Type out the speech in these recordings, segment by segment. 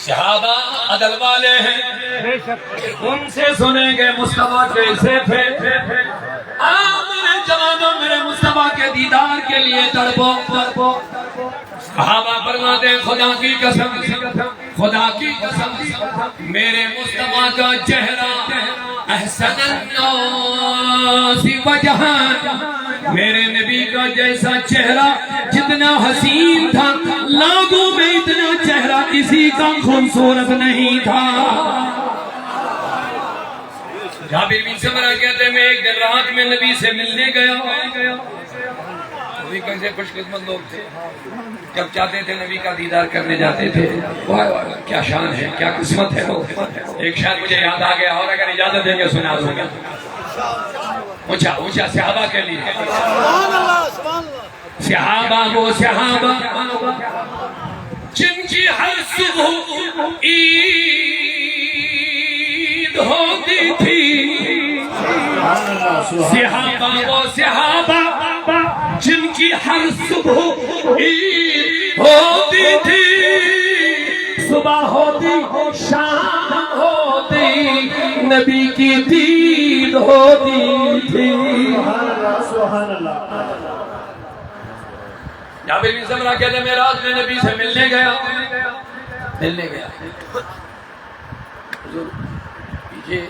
صحابہ عدل والے ہیں، ان سے سنیں گے مصطفیٰ کیسے تھے۔ میرے جوانوں میرے مصطفیٰ کے دیدار کے لیے تڑپو۔ صحابہ فرماتے ہیں خدا کی قسم، خدا کی قسم، میرے مصطفیٰ کا چہرہ احسن الناس وجہاً، میرے نبی کا جیسا چہرہ جتنا حسین تھا، لاگوں میں اتنا چہرہ کسی کا خوبصورت نہیں تھا۔ جابر بن سمرہ کہتے ہیں میں ایک دن رات میں نبی سے ملنے گیا، نبی کیسے خوش قسمت لوگ تھے، جب چاہتے تھے نبی کا دیدار کرنے جاتے تھے۔ واہ کیا شان ہے، کیا قسمت ہے لوگ۔ ایک شاید مجھے یاد آ گیا، اور اگر اجازت دیں گے سنا دوں گا۔ اونچا اونچا صحابہ کے لیے، صحابہ وہ صحابہ جن کی ہر صبح عید ہوتی تھی، صحابہ وہ صحابہ جن کی ہر صبح عید ہوتی تھی، صبح ہوتی شام ہوتی نبی کی دید ہوتی تھی۔ سبحان اللہ۔ جابر بن سمرہ کہتے ہیں میں رات میں نبی سے ملنے گیا، پیچھے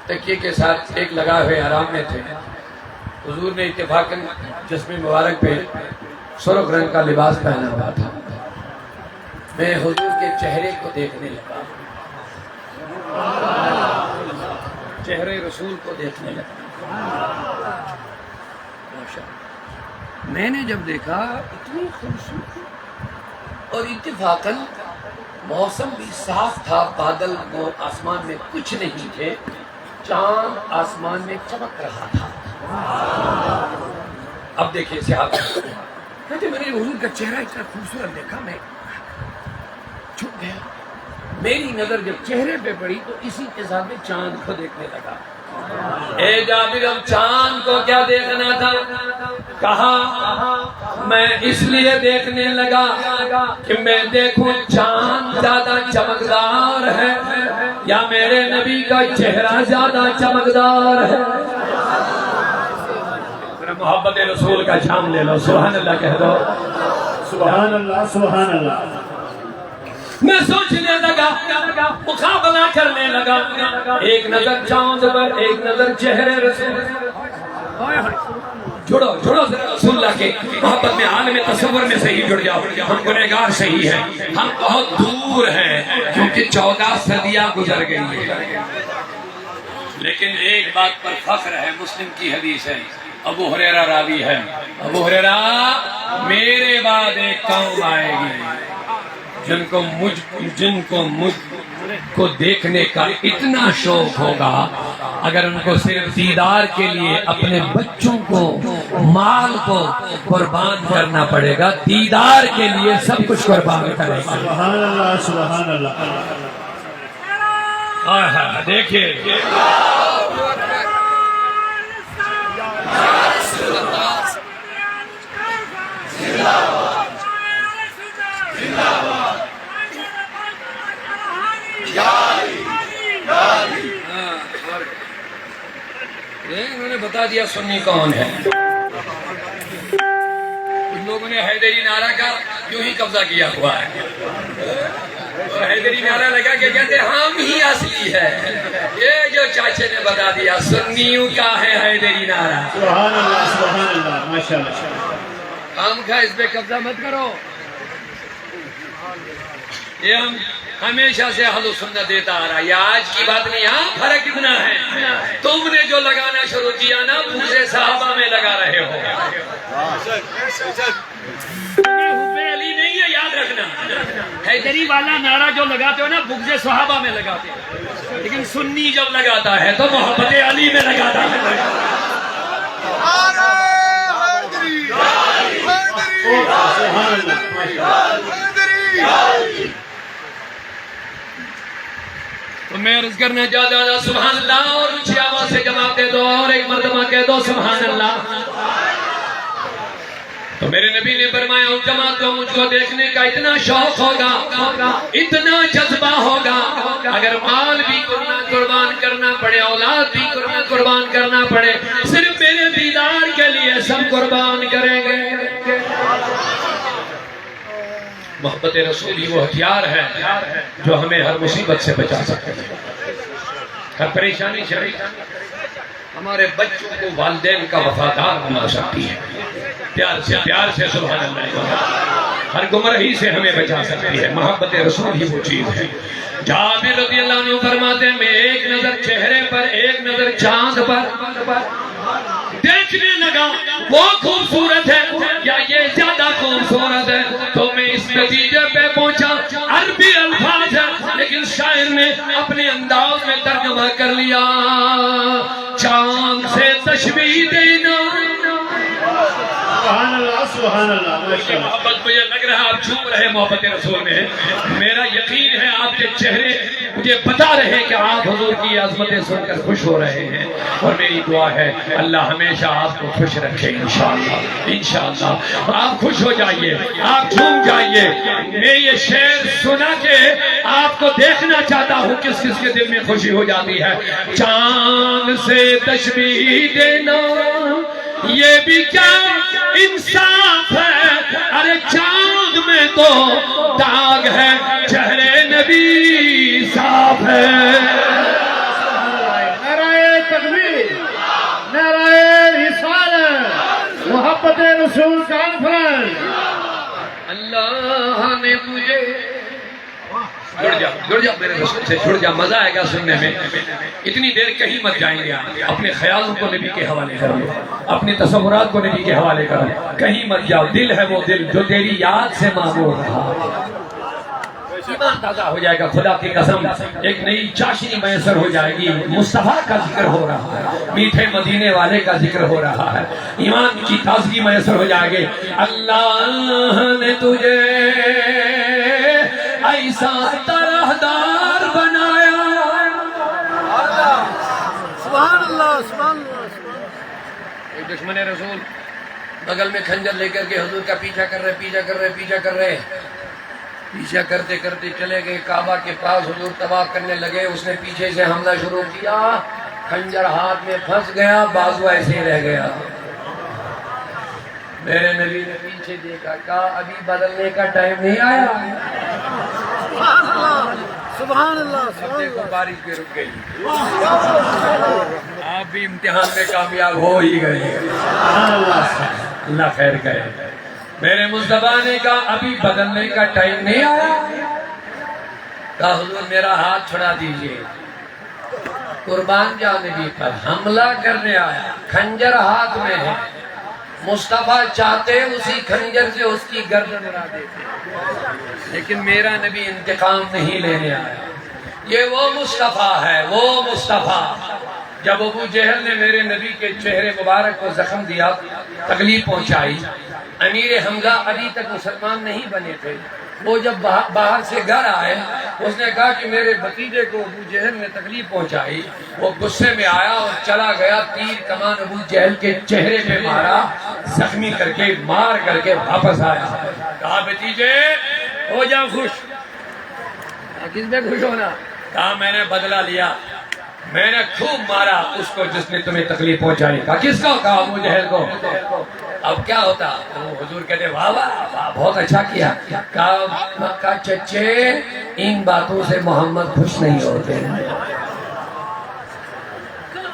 تکیے کے ساتھ ایک لگا ہوئے آرام میں تھے۔ حضور نے اتفاقاً جسم مبارک پہ سرخ رنگ کا لباس پہنا ہوا تھا۔ میں حضور کے چہرے کو دیکھنے لگا، چہرے رسول کو دیکھنے لگا۔ میں نے جب دیکھا اتنی خوبصورت، اور اتفاقاً موسم بھی صاف تھا، بادل وہ آسمان میں کچھ نہیں تھے، چاند آسمان میں چمک رہا تھا۔ اب دیکھیں صحابہ کہتے میں نے حضور کا چہرہ اتنا خوبصورت دیکھا، میں چھپ گیا۔ میری نظر جب چہرے پہ پڑی تو اسی کے ساتھ میں چاند کو دیکھنے لگا۔ اے جابر اب چاند کو کیا دیکھنا تھا؟ کہا میں اس لیے دیکھنے لگا کہ میں دیکھوں چاند زیادہ چمکدار ہے یا میرے نبی کا چہرہ زیادہ چمکدار ہے۔ محبت رسول کا شام لے لو، سبحان اللہ کہہ دو۔ سبحان اللہ سبحان اللہ۔ میں سوچنے لگا، مقابلہ کرنے لگا، ایک نظر چاند پر، ایک نظر چہرے رسول۔ جڑو جڑو رسول اللہ کے محبت میں، عالم تصور میں صحیح جڑ جاؤ۔ ہم گنہگار صحیح ہیں، ہم بہت دور ہیں کیونکہ 14 صدیاں گزر گئی ہیں، لیکن ایک بات پر فخر ہے، مسلم کی حدیث ہے، ابو ہریرہ راوی ہے، ابو ہریرہ میرے بعد ایک قوم آئے گی جن کو مجھ کو دیکھنے کا اتنا شوق ہوگا، اگر ان کو صرف دیدار کے لیے اپنے بچوں کو، مال کو قربان کرنا پڑے گا، دیدار کے لیے سب کچھ قربان کرے گا۔ سبحان اللہ سبحان اللہ۔ دیکھیے انہوں نے بتا دیا سنی کون ہے۔ ان لوگوں نے حیدری نعرہ کا یوں ہی قبضہ کیا ہوا ہے، اور حیدری نعرہ لگا کہ کہتے ہم ہی اصلی ہے۔ یہ جو چاچے نے بتا دیا سنیوں کا ہے حیدری نعرہ۔ سبحان اللہ سبحان اللہ، ماشاءاللہ۔ ہم کا اس پہ قبضہ مت کرو، یہ ہم ہمیشہ سے اہل سنت دیتا آ رہا ہے، یہ آج کی بات نہیں۔ ہاں فرق اتنا ہے، تم نے جو لگانا شروع کیا نا دوسرے صحابہ میں لگا رہے ہو۔ حب علی نہیں ہے، یاد رکھنا، حیدری والا نعرہ جو لگاتے ہو نا بغض صحابہ میں لگاتے ہو، لیکن سنی جب لگاتا ہے تو محبت علی میں لگاتا ہے۔ تو میں عرض کرنا چاہتا ہوں سبحان اللہ، اور اونچی آواز سے جماعت دے دو، اور ایک مرتبہ کہہ دو سبحان اللہ۔ تو میرے نبی نے فرمایا اس جماعت کو مجھ کو دیکھنے کا اتنا شوق ہوگا، اتنا جذبہ ہوگا، اگر مال بھی قربان کرنا پڑے، اولاد بھی قربان کرنا پڑے، صرف میرے دیدار کے لیے سب قربان کریں گے۔ محبت رسول ہی وہ ہتھیار ہے جو ہمیں ہر مصیبت سے بچا سکتے ہیں، ہر پریشانی سے ہمارے بچوں کو والدین کا وفادار بنا سکتی ہے، پیار سے سبحان اللہ، ہر گمراہی سے ہمیں بچا سکتی ہے۔ محبت رسول ہی وہ چیز ہے۔ جابر رضی اللہ عنہ فرماتے ہیں میں ایک نظر چہرے پر، ایک نظر چاند پر دیکھنے لگا، وہ خوبصورت ہے یا یہ زیادہ خوبصورت ہے، تو میں اس نتیجے پہ پہنچا عربی الفاظ ہے لیکن شاعر نے اپنے انداز میں ترجمہ کر لیا، چاند سے تشبیہ دینا۔ سبحان اللہ سبحان اللہ ماشاء اللہ۔ محبت مجھے لگ رہا ہے آپ چھوپ رہے محبت رسول میں، میرا یقین ہے آپ کے چہرے مجھے بتا رہے ہیں کہ آپ حضور کی عظمتیں سن کر خوش ہو رہے ہیں، اور میری دعا ہے اللہ ہمیشہ آپ کو خوش رکھے انشاءاللہ انشاءاللہ۔ آپ خوش ہو جائیے، آپ جھوم جائیے۔ میں یہ شعر سنا کے آپ کو دیکھنا چاہتا ہوں کس کس کے دل میں خوشی ہو جاتی ہے۔ چاند سے تشبیہ دینا یہ بھی کیا انصاف ہے، ارے چاند میں تو داغ ہے، چہرے نبی صاف ہے۔ نعرہ تکبیر، نعرہ رسالت، محبت رسول کانفرنس۔ اللہ نے مجھے جڑ جا میرے رسول سے، جڑ جا، مزہ آئے گا سننے میں۔ اتنی دیر کہیں مت جائیں گے آپ، اپنے خیالوں کو نبی کے حوالے کرو، اپنے تصورات کو نبی کے حوالے کرو، کہیں مت جاؤ۔ دل ہے وہ دل جو تیری یاد سے معمور رہا، ایمان تازہ ہو جائے گا، خدا کی قسم ایک نئی چاشنی میسر ہو جائے گی۔ مصطفیٰ کا ذکر ہو رہا ہے، میٹھے مدینے والے کا ذکر ہو رہا ہے، ایمان کی تازگی میسر ہو جائے گی۔ اللہ نے تجھے ایسا طرحدار بنایا، سبحان اللہ سبحان اللہ۔ ایک دشمن رسول بغل میں کھنجر لے کر کے حضور کا پیچھا کر رہے، پیچھا کرتے کرتے چلے گئے کعبہ کے پاس، حضور طواف کرنے لگے، اس نے پیچھے سے حملہ شروع کیا، کھنجر ہاتھ میں پھنس گیا، بازو ایسے ہی رہ گیا۔ میرے نبی نے پیچھے دیکھا، کہا ابھی بدلنے کا ٹائم نہیں آیا۔ سبحان اللہ اب دیکھو بارش بھی رک گئی، آپ بھی امتحان میں کامیاب ہو ہی گئے۔ اللہ خیر کرے۔ میرے مصطفیٰ نے کہا ابھی بدلنے کا ٹائم نہیں آیا، کہا حضور میرا ہاتھ چھڑا دیجئے، قربان جانبی پر حملہ کرنے آیا، کھنجر ہاتھ میں ہے، مصطفیٰ چاہتے اسی کھنجر سے اس کی گردن اڑا دیتے، لیکن میرا نبی انتقام نہیں لینے آیا۔ یہ وہ مصطفیٰ ہے، وہ مصطفیٰ۔ جب ابو جہل نے میرے نبی کے چہرے مبارک کو زخم دیا، تکلیف پہنچائی، امیر حمزہ ابھی تک مسلمان نہیں بنے تھے، وہ جب باہر سے گھر آئے، اس نے کہا کہ میرے بھتیجے کو ابو جہل نے تکلیف پہنچائی، وہ غصے میں آیا اور چلا گیا، تیر کمان ابو جہل کے چہرے پہ مارا، زخمی کر کے مار کر کے واپس آیا، کہا بھتیجے ہو جاؤ خوش۔ کس میں خوش ہونا؟ کہا میں نے بدلہ لیا، میں نے خوب مارا اس کو جس نے تمہیں تکلیف پہنچائی۔ کہا کس کو؟ کہا ابو جہل کو۔ اب کیا ہوتا؟ وہ حضور کہتے واہ واہ واہ بہت اچھا کیا۔ کہا چچے ان باتوں سے محمد خوش نہیں ہوتے۔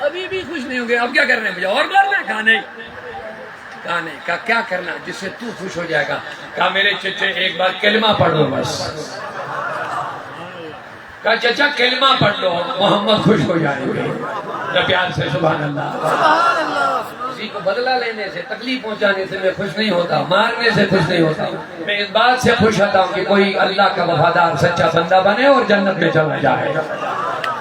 ابھی بھی خوش نہیں ہوں گے، اب کیا کرنا ہے مجھے اور مارنا؟ کہا نہیں، کہا نہیں، کہا کیا کرنا جس سے تو خوش ہو جائے گا؟ کہا میرے چچے ایک بار کلمہ پڑھ دو بس۔ کہا چچا کلمہ پڑھ لو محمد خوش ہو جائیں گے۔ پیار سے سبحان اللہ۔ کسی کو بدلہ لینے سے، تکلیف پہنچانے سے میں خوش نہیں ہوتا، مارنے سے خوش نہیں ہوتا، میں اس بات سے خوش ہوتا ہوں کہ کوئی اللہ کا وفادار سچا بندہ بنے اور جنت میں چلا جائے،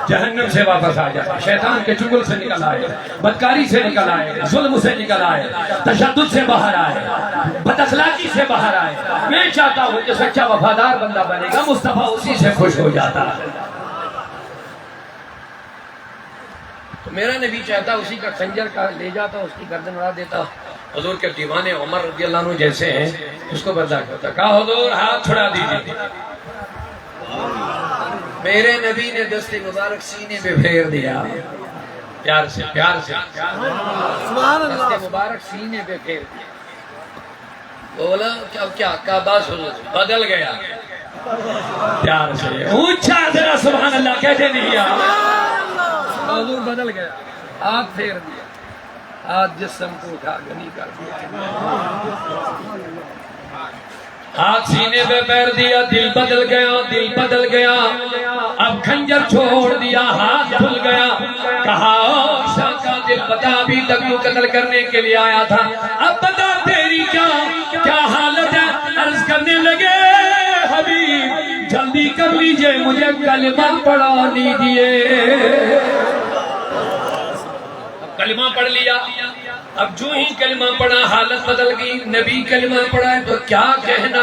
جہنم سے واپس آ جائے، شیطان کے چنگل سے نکل آئے، بدکاری سے نکل آئے، ظلم سے نکل آئے، تشدد سے باہر آئے، بد اخلاقی سے باہر آئے۔ میں چاہتا ہوں کہ سچا وفادار بندہ بنے گا، مصطفیٰ اسی سے خوش ہو جاتا ہے۔ میرا نبی چاہتا اسی کا خنجر کا لے جاتا، اس کی گردن اڑا دیتا، حضور کے دیوانے عمر رضی اللہ عنہ جیسے ہیں اس کو برداشت ہوتا. کہا حضور ہاتھ چھڑا دیجیے. میرے نبی نے دست مبارک سینے پہ پھیر دیا. پیار سے سبحان اللہ. دست مبارک سینے پہ پھیر دیا. بولا کیا کعبہ بدل گیا. پیار سے اونچا ذرا سبحان اللہ کہتے نہیں یار. حضور بدل گیا. ہاتھ پھیر دیا. ہاتھ جسم کو اٹھا گنی کر دیا. ہاتھ سینے پہ پیر دیا. دل بدل گیا. اب خنجر چھوڑ دیا. ہاتھ کھل گیا. کہا عائشہ کا دل بتا ابھی تک تو قتل کرنے کے لیے آیا تھا. اب بتا تیری کیا حالت ہے. عرض کرنے لگے حبیب جلدی کر لیجئے مجھے کلمہ پڑھا دیجئے. کلمہ پڑھ لیا. اب جو ہی کلمہ پڑھا حالت بدل گئی. نبی کلمہ پڑھا ہے تو کیا کہنا.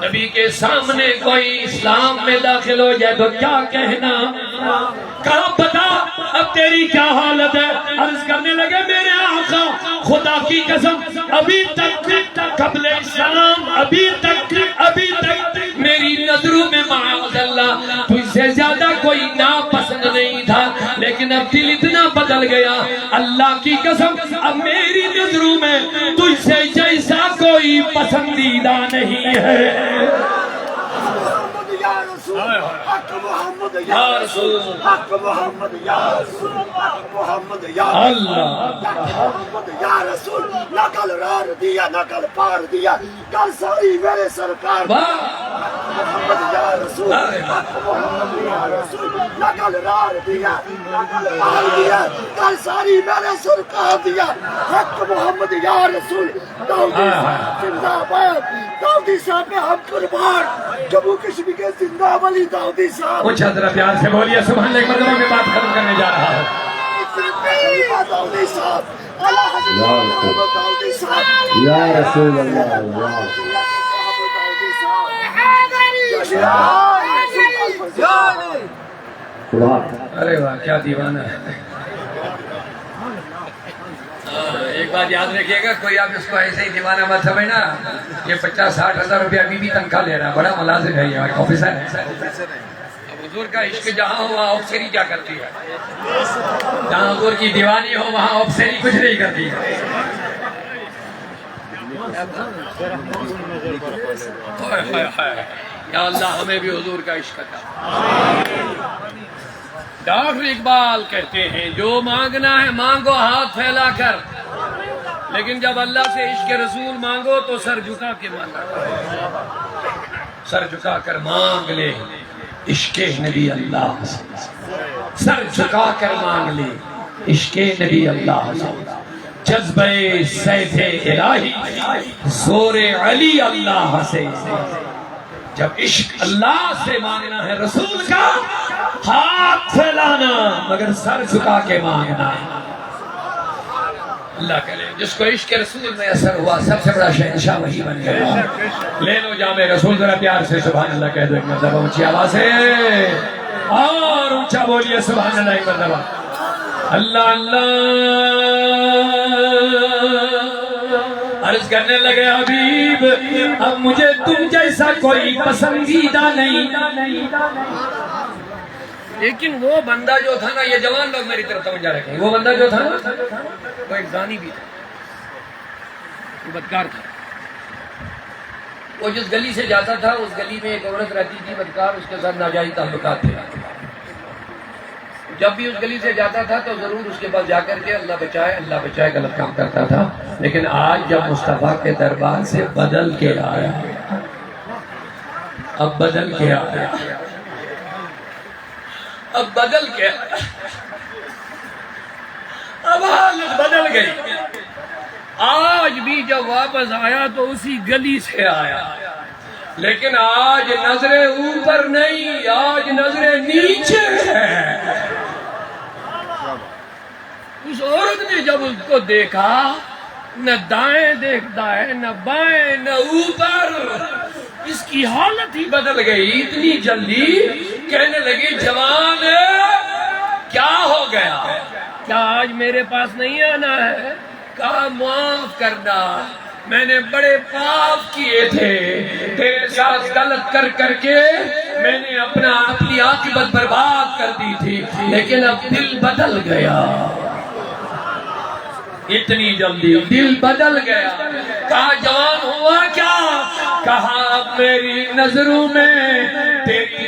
نبی کے سامنے کوئی اسلام میں داخل ہو جائے تو کیا کہنا. کہا بتا اب تیری کیا حالت ہے. عرض کرنے لگے میرے آقا خدا کی قسم ابھی تک قبل اسلام ابھی تک میری نظروں میں معاذ اللہ تجھ سے زیادہ کوئی ناپسند نہیں تھا. لیکن اب دل اتنا بدل گیا. اللہ کی قسم اب میری نظروں میں تجھ سے جیسا کوئی پسندیدہ نہیں ہے. یا رسول حق محمد یا رسول حق محمد یا رسول حق محمد یا اللہ محمد یا رسول. نقل رار دیا نقل پار دیا کل ساری میرے سرکار. محمد یا رسول حق محمد یا رسول. نقل رار دیا نقل پار دیا کل ساری میرے سرکار دیا. حق محمد یا رسول. داؤدی صاحب زندہ باد. داؤدی صاحب میں ہم قربان. جموں کشمیر کے زندہ ولی داؤدی صاحب. کچھ حضرت پیار سے بولیے سبحان اللہ. ایک مرتبہ میں بات ختم کرنے جا رہا ہوں. داؤدی صاحب اللہ حضرت داؤدی صاحب یا رسول اللہ ارے واہ کیا دیوانہ ہے. ایک بات یاد رکھیے گا کوئی آپ اس کو ایسے ہی دیوانہ مت سمجھنا. یہ 50-60 ہزار روپیہ ابھی بھی تنخواہ لے رہا ہے. بڑا ملازم ہے یہ آفیسر ہے. حضور کا عشق جہاں ہو وہاں افسری کیا کرتی ہے. جہاں حضور کی دیوانی ہو وہاں افسری کچھ نہیں کرتی ہے. یا اللہ ہمیں بھی حضور کا عشق عطا. ڈاکٹر اقبال کہتے ہیں جو مانگنا ہے مانگو ہاتھ پھیلا کر. لیکن جب اللہ سے عشق رسول مانگو تو سر جھکا کے مانگو. سر جھکا کر مانگ لے عشق نبی اللہ. سر جھکا کر مانگ لے عشق نبی اللہ. جذبہ سیف الہی زور علی اللہ سے. جب عشق اللہ سے مانگنا ہے رسول کا ہاتھ پھیلانا مگر سر جھکا کے مانگنا. اللہ کرے جس کو عشق رسول میں اثر ہوا سب سے بڑا شہنشاہ وہی بن گیا. لے لو جام رسول ذرا پیار سے سبحان اللہ کہہ دو ایک مرتبہ اونچی آواز سے اور اونچا بولیے سبحان اللہ ایک مرتبہ. اللہ اللہ. عرض کرنے لگے حبیب اب مجھے تم جیسا کوئی پسندیدہ نہیں. لیکن وہ بندہ جو تھا نا یہ جوان لوگ میری طرف توجہ رکھیں. وہ بندہ جو تھا نا وہ ایک زانی بھی تھا. وہ بدکار تھا. وہ جس گلی سے جاتا تھا اس گلی میں ایک عورت رہتی تھی بدکار. اس کے ساتھ ناجائز تعلقات تھے. جب بھی اس گلی سے جاتا تھا تو ضرور اس کے پاس جا کر کے اللہ بچائے غلط کام کرتا تھا. لیکن آج جب مصطفیٰ کے دربار سے بدل کے آیا. اب بدل کے آیا. اب حالت بدل گئی. آج بھی جب واپس آیا تو اسی گلی سے آیا. لیکن آج نظریں اوپر نہیں آج نظریں نیچے ہیں. اس عورت نے جب اس کو دیکھا نہ دائیں دیکھتا ہے نہ بائیں نہ اوپر. اس کی حالت ہی بدل گئی اتنی جلدی. کہنے لگی جوان کیا ہو گیا. کیا آج میرے پاس نہیں آنا ہے. کہا معاف کرنا، میں نے بڑے پاپ کیے تھے، تیرے ساتھ غلط کر کر کے میں نے اپنی عاقبت برباد کر دی تھی، لیکن اب دل بدل گیا، اتنی جلدی دل بدل گیا۔ کہا جوان ہوا کیا؟ کہا اب میری نظروں میں تیری